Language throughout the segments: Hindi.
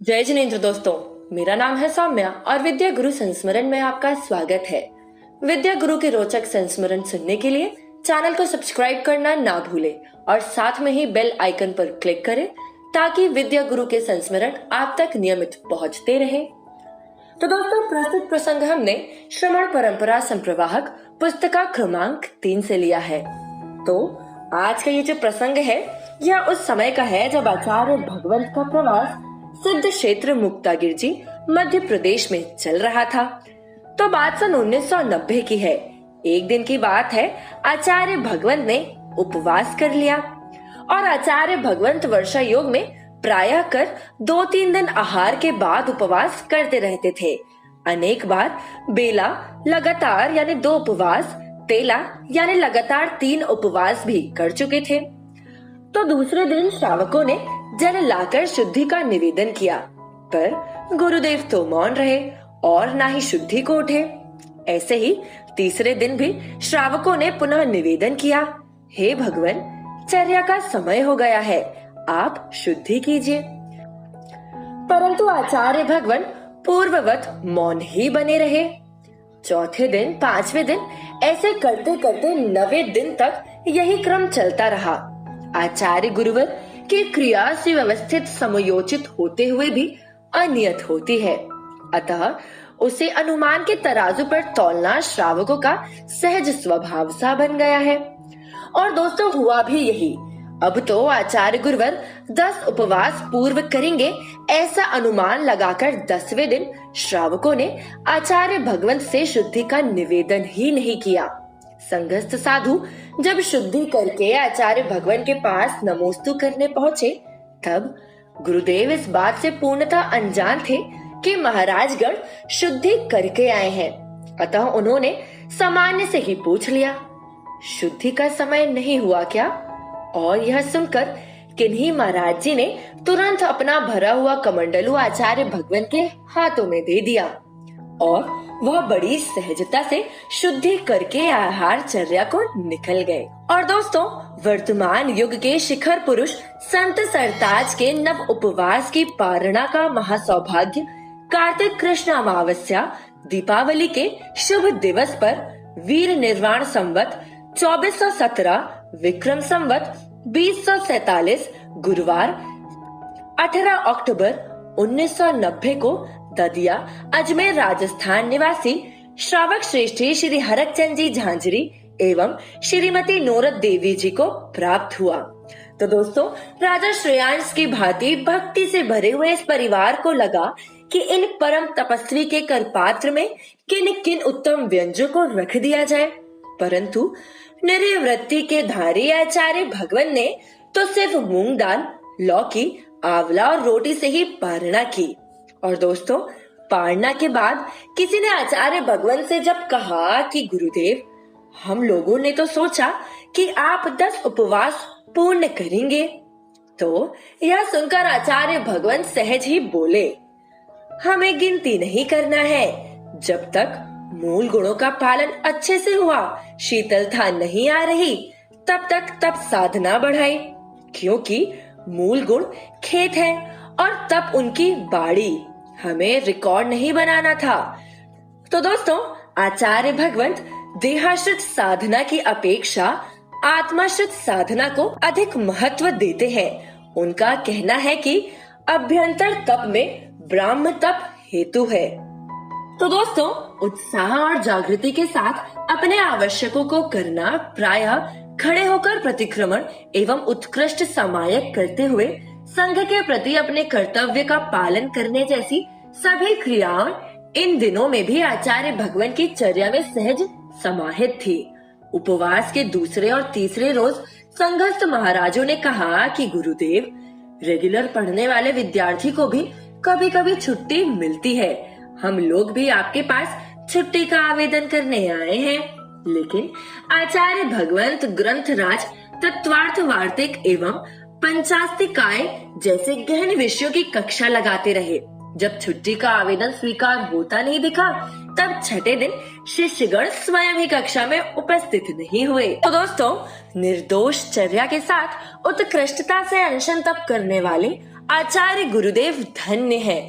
जय जिनेन्द्र दोस्तों, मेरा नाम है सौम्या और विद्या गुरु संस्मरण में आपका स्वागत है। विद्या गुरु के रोचक संस्मरण सुनने के लिए चैनल को सब्सक्राइब करना ना भूलें और साथ में ही बेल आइकन पर क्लिक करें ताकि विद्या गुरु के संस्मरण आप तक नियमित पहुंचते रहे। तो दोस्तों, प्रस्तुत प्रसंग हमने श्रवण परंपरा संप्रवाहक पुस्तिका क्रमांक 3 से लिया है। तो आज का ये जो प्रसंग है यह उस समय का है जब आचार्य भगवंत का प्रवास सिद्ध क्षेत्र मुक्तागिर जी मध्य प्रदेश में चल रहा था। तो बात सन 1990 की है। एक दिन की बात है, आचार्य भगवंत ने उपवास कर लिया और आचार्य भगवंत वर्षा योग में प्रायः कर 2-3 दिन आहार के बाद उपवास करते रहते थे। अनेक बार बेला लगातार यानी 2 उपवास, तेला यानी लगातार 3 उपवास भी कर चुके थे। तो दूसरे दिन श्रावकों ने जल लाकर शुद्धि का निवेदन किया, पर गुरुदेव तो मौन रहे और ना ही शुद्धि को उठे। ऐसे ही तीसरे दिन भी श्रावकों ने पुनः निवेदन किया, हे भगवान, चर्या का समय हो गया है, आप शुद्धि कीजिए। परंतु आचार्य भगवान पूर्ववत मौन ही बने रहे। चौथे दिन, 5वें दिन, ऐसे करते करते 9वें दिन तक यही क्रम चलता रहा। आचार्य गुरुवर की क्रिया से व्यवस्थित समयोचित होते हुए भी अनियत होती है, अतः उसे अनुमान के तराजू पर तौलना श्रावकों का सहज स्वभाव सा बन गया है। और दोस्तों, हुआ भी यही। अब तो आचार्य गुरुवर 10 उपवास पूर्व करेंगे ऐसा अनुमान लगाकर 10वें दिन श्रावकों ने आचार्य भगवंत से शुद्धि का निवेदन ही नहीं किया। संघस्थ साधु जब शुद्धि करके आचार्य भगवान के पास नमोस्तु करने पहुंचे, तब गुरुदेव इस बात से पूर्णतः अनजान थे कि महाराजगण शुद्धि करके आए हैं। अतः उन्होंने सामान्य से ही पूछ लिया, शुद्धि का समय नहीं हुआ क्या? और यह सुनकर किन्हीं महाराज जी ने तुरंत अपना भरा हुआ कमंडलू आचार्य भगवान के हाथों में दे दिया और वह बड़ी सहजता से शुद्धि करके आहार चर्या को निकल गए। और दोस्तों, वर्तमान युग के शिखर पुरुष संत सरताज के नव उपवास की पारणा का महासौभाग्य कार्तिक कृष्ण अमावस्या दीपावली के शुभ दिवस पर वीर निर्वाण संवत 2417 विक्रम संवत 2047 गुरुवार 18 अक्टूबर 1990 को ददिया अजमेर राजस्थान निवासी श्रावक श्रेष्ठी श्री हरकचंद जी झांझरी एवं श्रीमती नूरत देवी जी को प्राप्त हुआ। तो दोस्तों, राजा श्रेयांश की भांति भक्ति से भरे हुए इस परिवार को लगा कि इन परम तपस्वी के करपात्र में किन किन उत्तम व्यंजनों को रख दिया जाए, परंतु निर्वृत्ति के धारी आचार्य भगवान ने तो सिर्फ मूंग दाल, लौकी, आंवला और रोटी से ही पारणा की। और दोस्तों, पारणा के बाद किसी ने आचार्य भगवान से जब कहा कि गुरुदेव, हम लोगों ने तो सोचा कि आप 10 उपवास पूर्ण करेंगे, तो यह सुनकर आचार्य भगवान सहज ही बोले, हमें गिनती नहीं करना है। जब तक मूल गुणों का पालन अच्छे से हुआ, शीतलता नहीं आ रही, तब तक तप साधना बढ़ाई, क्योंकि मूल गुण खेत है और तप उनकी बाड़ी, हमें रिकॉर्ड नहीं बनाना था। तो दोस्तों, आचार्य भगवंत देहाश्रित साधना की अपेक्षा आत्माश्रित साधना को अधिक महत्व देते हैं। उनका कहना है कि अभ्यंतर तप में ब्राह्म तप हेतु है। तो दोस्तों, उत्साह और जागृति के साथ अपने आवश्यकों को करना, प्रायः खड़े होकर प्रतिक्रमण एवं उत्कृष्ट समायक करते हुए संघ के प्रति अपने कर्तव्य का पालन करने जैसी सभी क्रियाएं इन दिनों में भी आचार्य भगवान की चर्या में सहज समाहित थी। उपवास के दूसरे और तीसरे रोज संघस्थ महाराजों ने कहा कि गुरुदेव, रेगुलर पढ़ने वाले विद्यार्थी को भी कभी कभी छुट्टी मिलती है। हम लोग भी आपके पास छुट्टी का आवेदन करने आए हैं। लेकिन आचार्य भगवंत ग्रंथराज तत्वार्थ वार्तिक एवं पंचास्तिकाय जैसे गहन विषयों की कक्षा लगाते रहे। जब छुट्टी का आवेदन स्वीकार होता नहीं दिखा, तब छठे दिन शिष्यगण स्वयं ही कक्षा में उपस्थित नहीं हुए। तो दोस्तों, निर्दोष चर्या के साथ उत्कृष्टता से अनशन तप करने वाले आचार्य गुरुदेव धन्य है।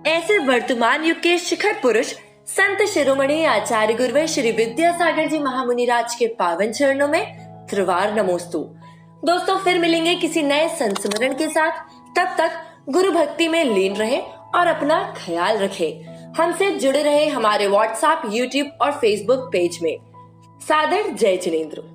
ऐसे वर्तमान युग के शिखर पुरुष संत शिरोमणि आचार्य गुरुवे श्री विद्यासागर जी महामुनि राज के पावन चरणों में त्रिवार नमोस्तु। दोस्तों फिर मिलेंगे किसी नए संस्मरण के साथ। तब तक गुरु भक्ति में लीन रहें और अपना ख्याल रखें। हमसे जुड़े रहे हमारे व्हाट्सएप, यूट्यूब और फेसबुक पेज में। सादर जय जिनेंद्र।